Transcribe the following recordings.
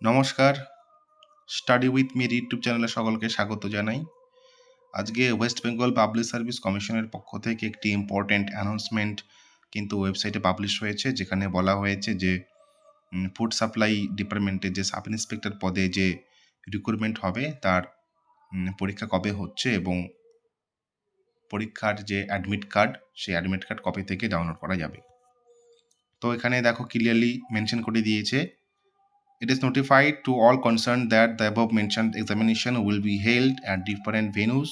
নমস্কার, study with me YouTube চ্যানেলে সকলকে স্বাগত জানাই। আজকে ওয়েস্ট বেঙ্গল পাবলিক সার্ভিস কমিশনের পক্ষ থেকে একটি ইম্পর্ট্যান্ট অ্যানাউন্সমেন্ট কিন্তু ওয়েবসাইটে পাবলিশ হয়েছে, যেখানে বলা হয়েছে যে ফুড সাপ্লাই ডিপার্টমেন্টে যে সাব ইন্সপেক্টর পদে যে রিক্রুটমেন্ট হবে তার পরীক্ষা কবে হচ্ছে এবং পরীক্ষার যে অ্যাডমিট কার্ড, সেই অ্যাডমিট কার্ড কবে থেকে ডাউনলোড করা যাবে। তো এখানে দেখো ক্লিয়ারলি মেনশন করে দিয়েছে, it is notified to all concerned that the above mentioned examination will be held at different venues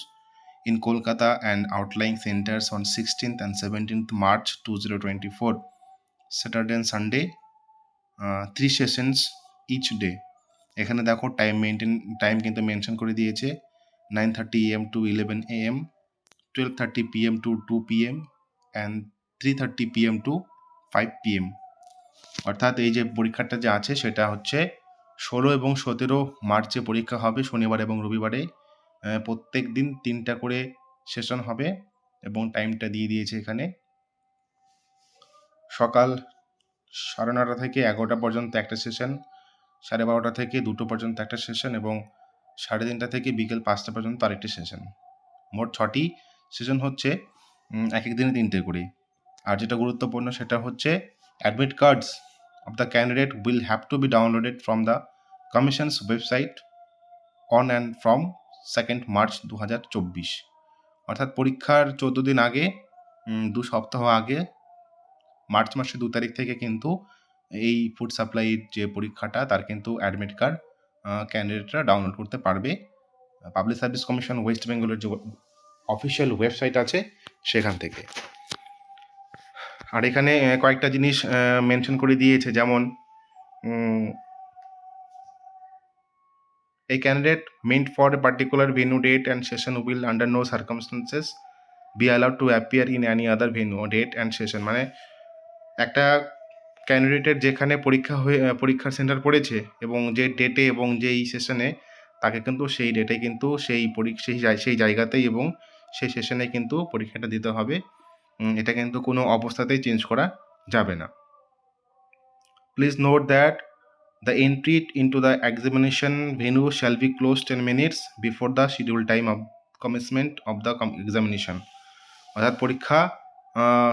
in Kolkata and outlying centers on 16th and 17th March 2024, Saturday and Sunday, 3 sessions each day. এখানে দেখো time কিন্তু mention করে দিয়েছে 9:30 AM to 11 AM, 12:30 PM to 2 PM and 3:30 PM to 5 PM. অর্থাৎ এই যে পরীক্ষাটা যে আছে সেটা হচ্ছে 16 এবং 17 মার্চে পরীক্ষা হবে, শনিবার এবং রবিবারে। প্রত্যেক দিন 3টা করে সেশন হবে এবং টাইমটা দিয়ে দিয়েছে এখানে। সকাল 9:30 থেকে 11টা পর্যন্ত একটা সেশন, 12:30 থেকে 2টো পর্যন্ত একটা সেশন এবং 3:30 থেকে বিকেল 5টা পর্যন্ত আরেকটি সেশন। মোট 6টি সেশন হচ্ছে, এক এক দিনে 3টে করে। আর যেটা গুরুত্বপূর্ণ সেটা হচ্ছে admit cards of the candidate will have to be downloaded from the Commission's website on and from 2nd March 2024। অর্থাৎ পরীক্ষার 14 দিন আগে, 2 সপ্তাহ আগে, মার্চ মাসের 2 তারিখ থেকে কিন্তু এই ফুড সাপ্লাইয়ের যে পরীক্ষাটা তার কিন্তু অ্যাডমিট কার্ড ক্যান্ডিডেটরা ডাউনলোড করতে পারবে পাবলিক সার্ভিস কমিশন ওয়েস্ট বেঙ্গলের যে অফিসিয়াল ওয়েবসাইট আছে সেখান থেকে। আর এখানে কয়েকটা জিনিস মেনশন করে দিয়েছে, যেমন a candidate meant for a particular venue, date and session will under no circumstances be allowed to appear in any other venue, date and session। মানে একটা ক্যান্ডিডেটের যেখানে পরীক্ষার সেন্টার পড়েছে এবং যে ডেটে এবং যেই সেশনে, তাকে কিন্তু সেই ডেটে কিন্তু সেই জায়গাতেই এবং সেই সেশনে কিন্তু পরীক্ষাটা দিতে হবে। এটা কিন্তু কোনো অবস্থাতেই চেঞ্জ করা যাবে না। Please note that the entry into the examination venue shall be closed 10 minutes before the scheduled time of commencement of the examination। অর্থাৎ পরীক্ষা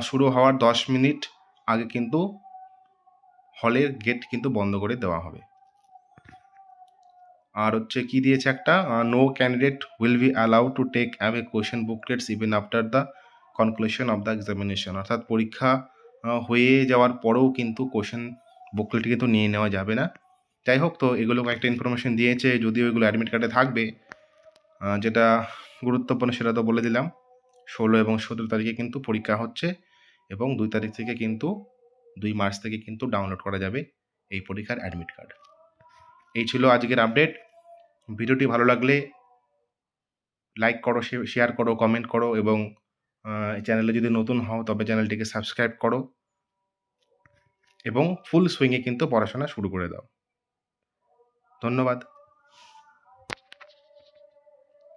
শুরু হওয়ার 10 মিনিট আগে কিন্তু হলের গেট কিন্তু বন্ধ করে দেওয়া হবে। আর হচ্ছে কি দিয়েছে একটা, no candidate will be allowed to take away question booklets even after the conclusion of the examination. অর্থাৎ পরীক্ষা হয়ে যাওয়ার পরেও কিন্তু কোয়েশ্চেন বুকলেট কিন্তু নিয়ে নেওয়া যাবে না। যাই হোক, তো এগুলো কয়েকটা ইনফরমেশন দিয়েছে, যদিও এগুলো অ্যাডমিট কার্ডে থাকবে। যেটা গুরুত্বপূর্ণ সেটা তো বলে দিলাম, 16 এবং 17 তারিখে কিন্তু পরীক্ষা হচ্ছে এবং 2 তারিখ থেকে কিন্তু 2 মার্চ থেকে কিন্তু ডাউনলোড করা যাবে এই পরীক্ষার অ্যাডমিট কার্ড। এই ছিল আজকের আপডেট। ভিডিওটি ভালো লাগলে লাইক করো, শেয়ার করো, কমেন্ট করো এবং চ্যানেলে যদি নতুন হও তবে চ্যানেলটিকে সাবস্ক্রাইব করো এবং ফুল সুইংয়ে কিন্তু পড়াশোনা শুরু করে দাও। ধন্যবাদ।